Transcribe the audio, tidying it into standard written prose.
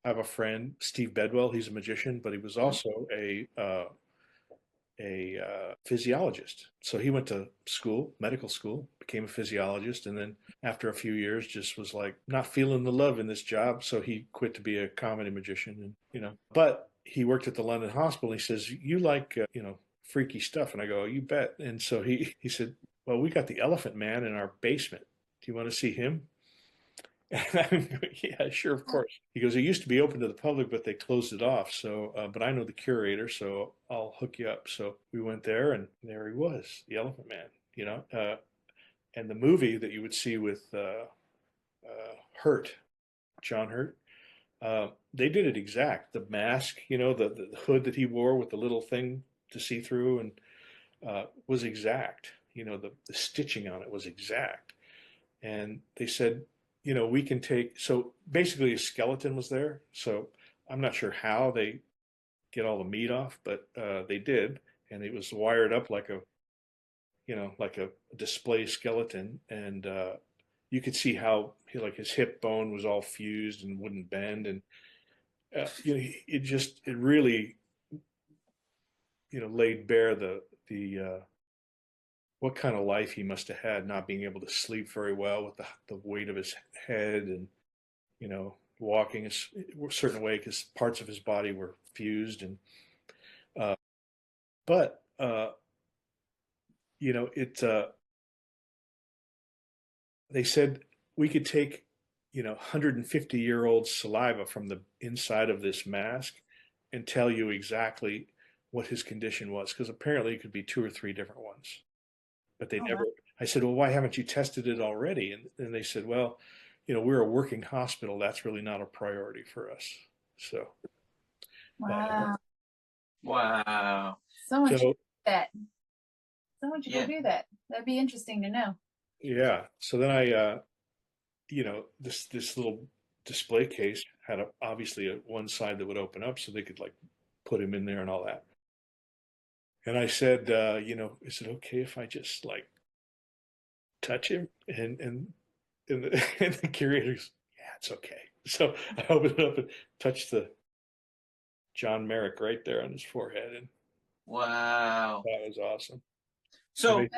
I have a friend, Steve Bedwell. He's a magician, but he was also a physiologist. So he went to school, medical school, became a physiologist, and then after a few years, just was like not feeling the love in this job. So he quit to be a comedy magician, and But he worked at the London Hospital. He says, "You like freaky stuff?" And I go, "Oh, you bet." And so he said, "Well, we got the Elephant Man in our basement. Do you want to see him?" And I'm going, yeah, sure, of course. He goes, it used to be open to the public, but they closed it off. So, but I know the curator, so I'll hook you up. So we went there, and there he was, the Elephant Man, and the movie that you would see with Hurt, John Hurt, they did it exact. The mask, the hood that he wore with the little thing to see through, and was exact. The stitching on it was exact. And they said, we can take, so basically a skeleton was there. So I'm not sure how they get all the meat off, but they did. And it was wired up like a display skeleton. And you could see how like his hip bone was all fused and wouldn't bend. And, it really, laid bare the what kind of life he must have had, not being able to sleep very well with the weight of his head, and walking a certain way because parts of his body were fused. And uh, but it they said we could take 150-year-old saliva from the inside of this mask and tell you exactly what his condition was, because apparently it could be two or three different ones, but they Oh, never. wow. I said, well, why haven't you tested it already? And they said, well, we're a working hospital. That's really not a priority for us. So, uh, Wow. Wow. Someone should so do that. Someone should go Yeah. do that. That'd be interesting to know. yeah. So then this little display case had obviously one side that would open up so they could like put him in there and all that. And I said, is it okay if I just like touch him? And the curator's, yeah, it's okay. So I opened it up and touched the John Merrick right there on his forehead, and Wow. that was awesome. And So they, That's